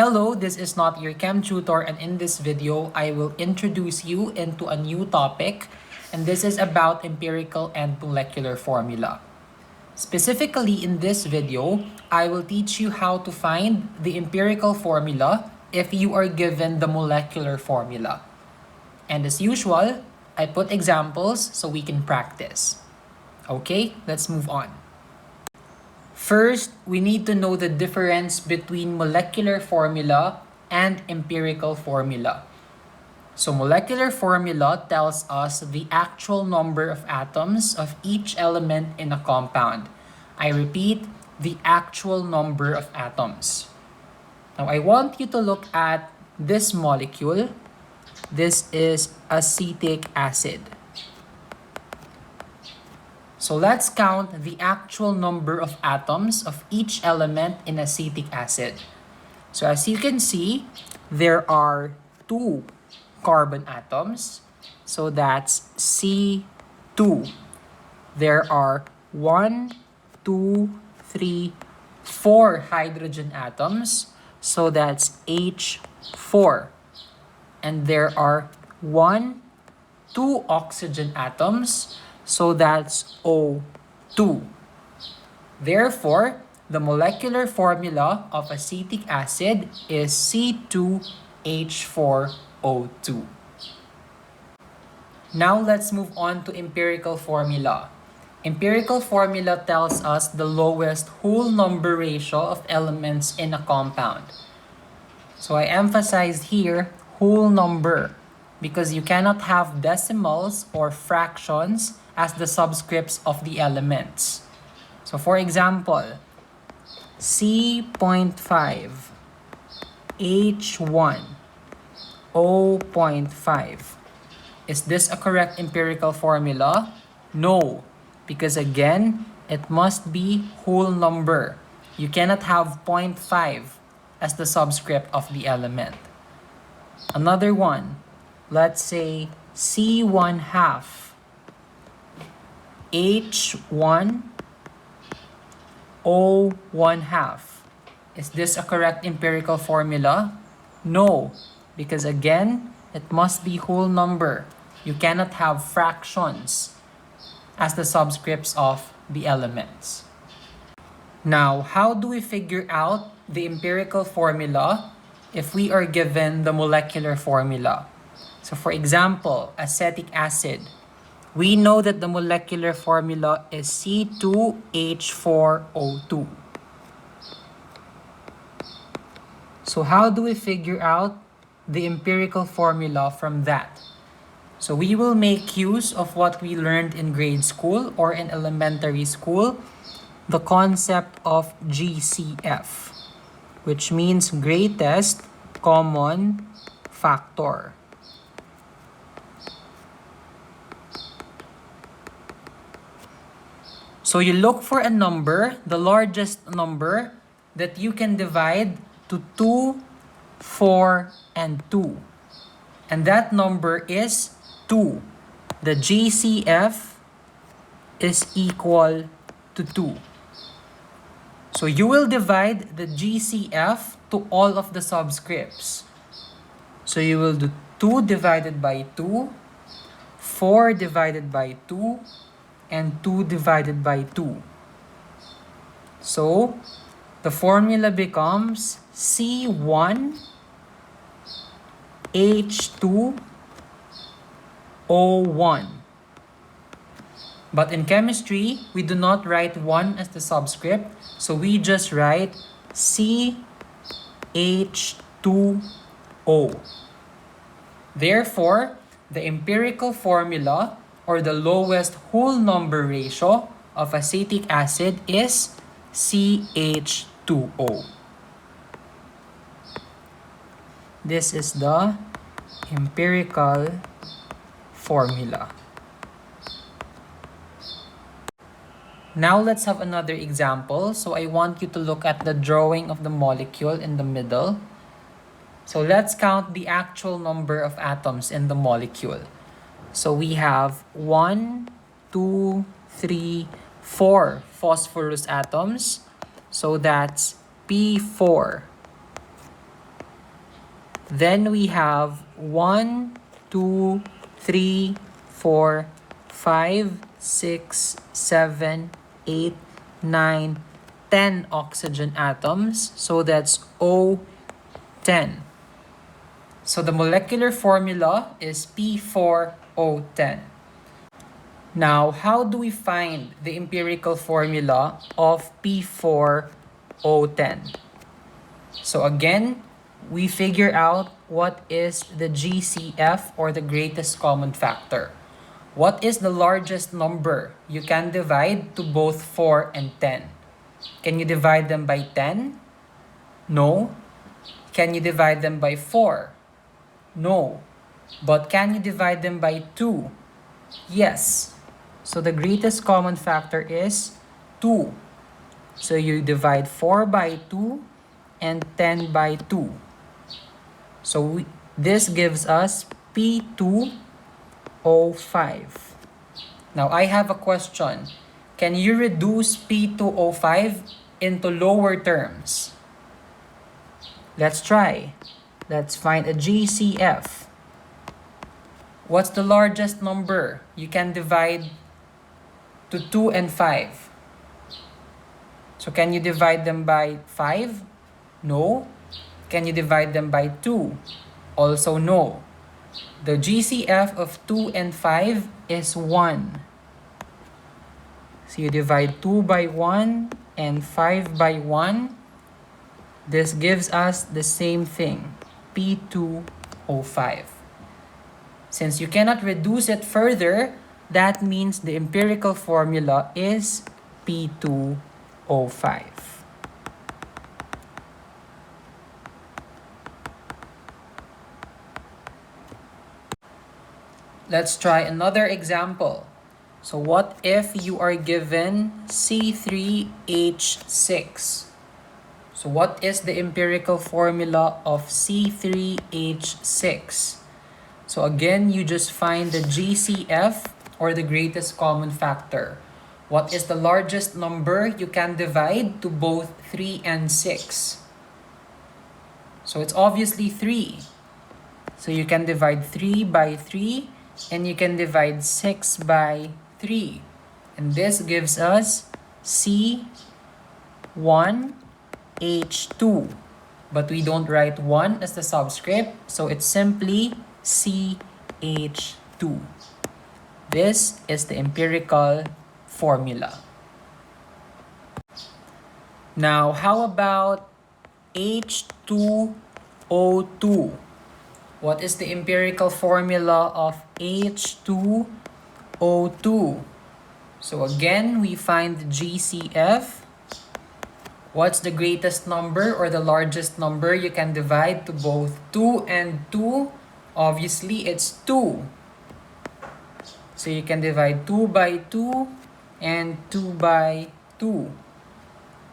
Hello, this is not your chem tutor, and in this video, I will introduce you into a new topic, and this is about empirical and molecular formula. Specifically in this video, I will teach you how to find the empirical formula if you are given the molecular formula. And as usual, I put examples so we can practice. Okay, let's move on. First, we need to know the difference between molecular formula and empirical formula. So molecular formula tells us the actual number of atoms of each element in a compound. I repeat, the actual number of atoms. Now I want you to look at this molecule. This is acetic acid. So let's count the actual number of atoms of each element in acetic acid. So as you can see, there are 2 carbon atoms. So that's C2. There are 1, 2, 3, 4 hydrogen atoms. So that's H4. And there are 1, 2 oxygen atoms. So that's O2. Therefore, the molecular formula of acetic acid is C2H4O2. Now let's move on to empirical formula. Empirical formula tells us the lowest whole number ratio of elements in a compound. So I emphasized here whole number because you cannot have decimals or fractions as the subscripts of the elements. So for example, C.5, H1, O.5. Is this a correct empirical formula? No, because again, it must be whole number. You cannot have 0.5 as the subscript of the element. Another one, let's say C1 half, H1, O1 half. Is this a correct empirical formula? No, because again, it must be whole number. You cannot have fractions as the subscripts of the elements. Now, how do we figure out the empirical formula if we are given the molecular formula? So for example, acetic acid. We know that the molecular formula is C2H4O2. So how do we figure out the empirical formula from that? So we will make use of what we learned in grade school or in elementary school, the concept of GCF, which means greatest common factor. So you look for a number, the largest number that you can divide to 2, 4, and 2. And that number is 2. The GCF is equal to 2. So you will divide the GCF to all of the subscripts. So you will do 2 divided by 2, 4 divided by 2, and 2 divided by 2. So the formula becomes C1 H2 O1. But in chemistry, we do not write 1 as the subscript, so we just write CH2O. Therefore, the empirical formula or the lowest whole number ratio of acetic acid is CH2O. This is the empirical formula. Now let's have another example. So I want you to look at the drawing of the molecule in the middle. So let's count the actual number of atoms in the molecule. So we have 1, 2, 3, 4 phosphorus atoms. So that's P4. Then we have 1, 2, 3, 4, 5, 6, 7, 8, 9, 10 oxygen atoms. So that's O10. So the molecular formula is P4O10. Now, how do we find the empirical formula of P4O10? So again, we figure out what is the GCF, or the greatest common factor. What is the largest number you can divide to both 4 and 10? Can you divide them by 10? No. Can you divide them by 4? No. But can you divide them by 2? Yes. So the greatest common factor is 2. So you divide 4 by 2 and 10 by 2. So this gives us P2O5. Now I have a question. Can you reduce P2O5 into lower terms? Let's try. Let's find a GCF. What's the largest number you can divide to 2 and 5? So can you divide them by 5? No. Can you divide them by 2? Also no. The GCF of 2 and 5 is 1. So you divide 2 by 1 and 5 by 1. This gives us the same thing, P2O5. Since you cannot reduce it further, that means the empirical formula is P2O5. Let's try another example. So what if you are given C3H6? So what is the empirical formula of C3H6? So again, you just find the GCF, or the greatest common factor. What is the largest number you can divide to both 3 and 6? So it's obviously 3. So you can divide 3 by 3, and you can divide 6 by 3. And this gives us C1H2. But we don't write 1 as the subscript, so it's simply CH2. This is the empirical formula. Now, how about H2O2? What is the empirical formula of H2O2? So again, we find the GCF. What's the greatest number, or the largest number you can divide to both 2 and 2? Obviously, it's 2. So you can divide 2 by 2 and 2 by 2.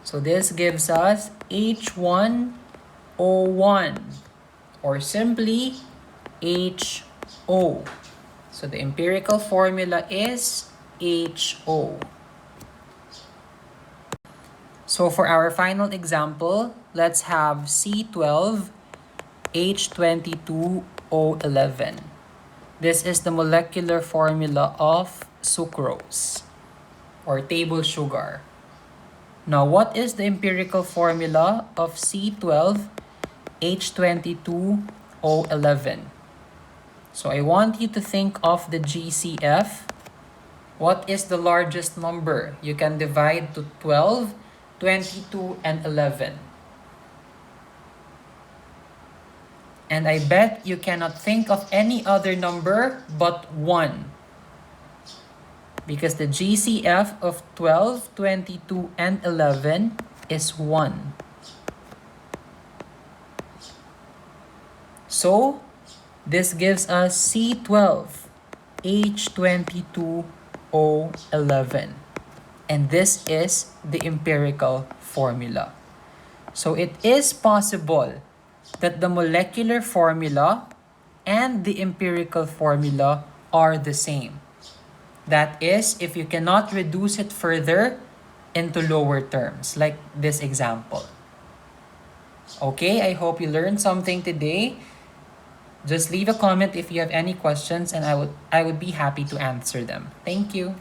So this gives us H1O1, or simply HO. So the empirical formula is HO. So for our final example, let's have C12H22O11. This is the molecular formula of sucrose, or table sugar. Now, what is the empirical formula of C12H22O11? So I want you to think of the GCF. What is the largest number you can divide to 12, 22, and 11? And I bet you cannot think of any other number but 1. Because the GCF of 12, 22, and 11 is 1. So, this gives us C12H22O11. And this is the empirical formula. So, it is possible that the molecular formula and the empirical formula are the same. That is, if you cannot reduce it further into lower terms, like this example. Okay, I hope you learned something today. Just leave a comment if you have any questions and I would be happy to answer them. Thank you.